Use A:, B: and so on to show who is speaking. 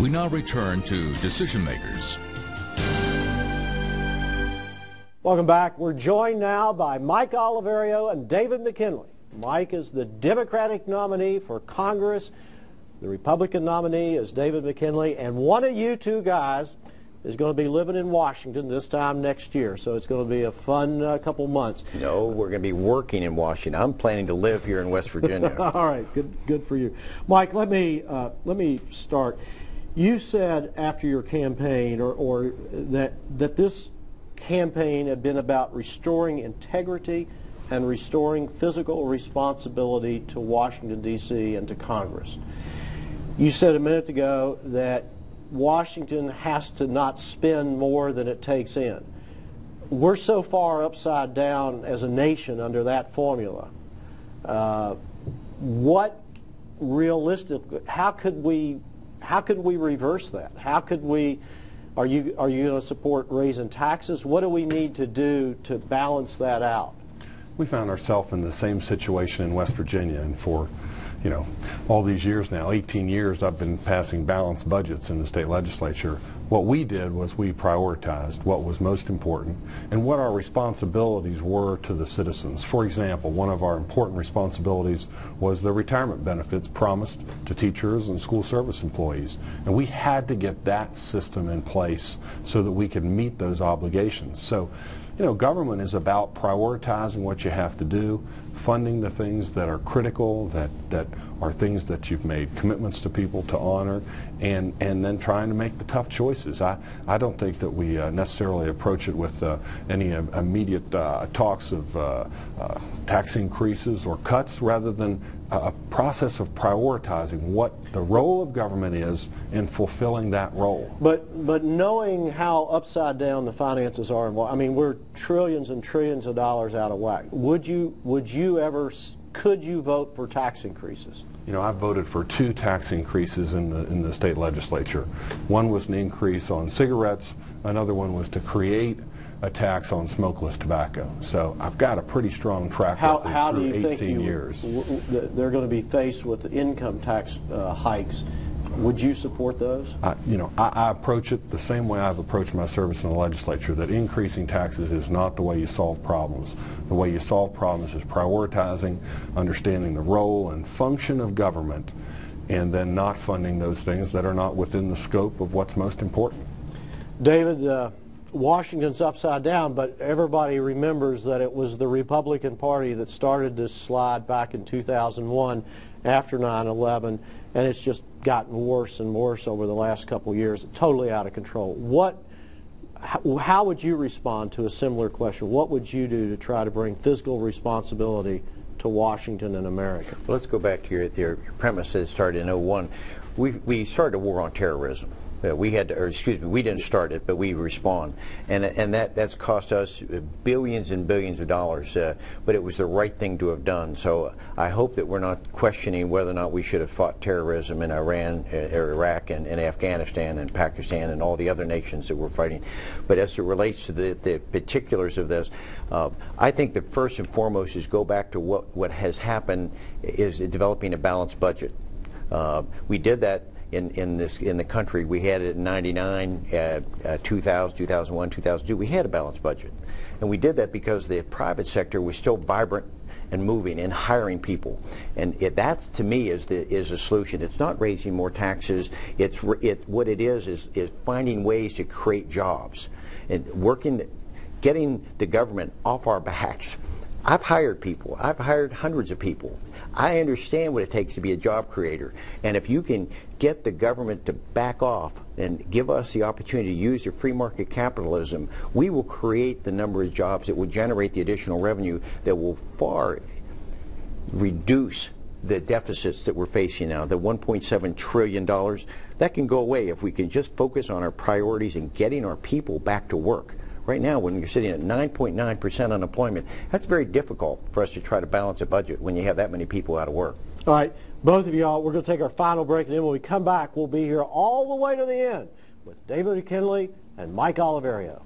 A: We now return to Decision Makers.
B: Welcome back. We're joined now by Mike Oliverio and David McKinley. Mike is the Democratic nominee for Congress. The Republican nominee is David McKinley. And one of you two guys is going to be living in Washington this time next year. So it's going to be a fun couple months.
C: No, we're going to be working in Washington. I'm planning to live here in West Virginia.
B: All right, good for you. Mike, let me start. You said after your campaign or that this campaign had been about restoring integrity and restoring physical responsibility to Washington, D.C. and to Congress. You said a minute ago that Washington has to not spend more than it takes in. We're so far upside down as a nation under that formula. What realistically, how could we reverse that? How could we? Are you going to support raising taxes? What do we need to do to balance that out?
D: We found ourselves in the same situation in West Virginia, and for all these years now, 18 years, I've been passing balanced budgets in the state legislature. What we did was we prioritized what was most important and what our responsibilities were to the citizens. For example, one of our important responsibilities was the retirement benefits promised to teachers and school service employees. And we had to get that system in place so that we could meet those obligations. So, government is about prioritizing what you have to do, funding the things that are critical, that are things that you've made commitments to people to honor, and then trying to make the tough choices. I don't think that we necessarily approach it with any immediate talks of tax increases or cuts, rather than a process of prioritizing what the role of government is in fulfilling that role.
B: But knowing how upside down the finances are, I mean, we're trillions and trillions of dollars out of whack. Could you vote for tax increases?
D: I've voted for 2 tax increases in the state legislature. One was an increase on cigarettes. Another one was to create a tax on smokeless tobacco. So I've got a pretty strong track record
B: how
D: through
B: do you
D: 18 years.
B: They're going to be faced with income tax hikes. Would you support those?
D: I approach it the same way I've approached my service in the legislature, that increasing taxes is not the way you solve problems. The way you solve problems is prioritizing, understanding the role and function of government, and then not funding those things that are not within the scope of what's most important.
B: David, Washington's upside down, but everybody remembers that it was the Republican Party that started this slide back in 2001 after 9/11, and it's just gotten worse and worse over the last couple of years, totally out of control. How would you respond to a similar question? What would you do to try to bring fiscal responsibility to Washington and America?
C: Well, let's go back to your premise that it started in 2001. We started a war on terrorism. We didn't start it, but we respond, and that's cost us billions and billions of dollars. But it was the right thing to have done. So I hope that we're not questioning whether or not we should have fought terrorism in Iran, Iraq, and Afghanistan, and Pakistan, and all the other nations that we're fighting. But as it relates to the particulars of this, I think that first and foremost is go back to what has happened is developing a balanced budget. We did that. In the country, we had it in 99, 2000, 2001, 2002. We had a balanced budget, and we did that because the private sector was still vibrant and moving and hiring people, and that to me is a solution. It's not raising more taxes. What it is finding ways to create jobs and getting the government off our backs. I've hired people. I've hired hundreds of people. I understand what it takes to be a job creator. And if you can get the government to back off and give us the opportunity to use their free market capitalism, we will create the number of jobs that will generate the additional revenue that will far reduce the deficits that we're facing now, the $1.7 trillion. That can go away if we can just focus on our priorities and getting our people back to work. Right now, when you're sitting at 9.9% unemployment, that's very difficult for us to try to balance a budget when you have that many people out of work.
B: All right, both of y'all, we're going to take our final break, and then when we come back, we'll be here all the way to the end with David McKinley and Mike Oliverio.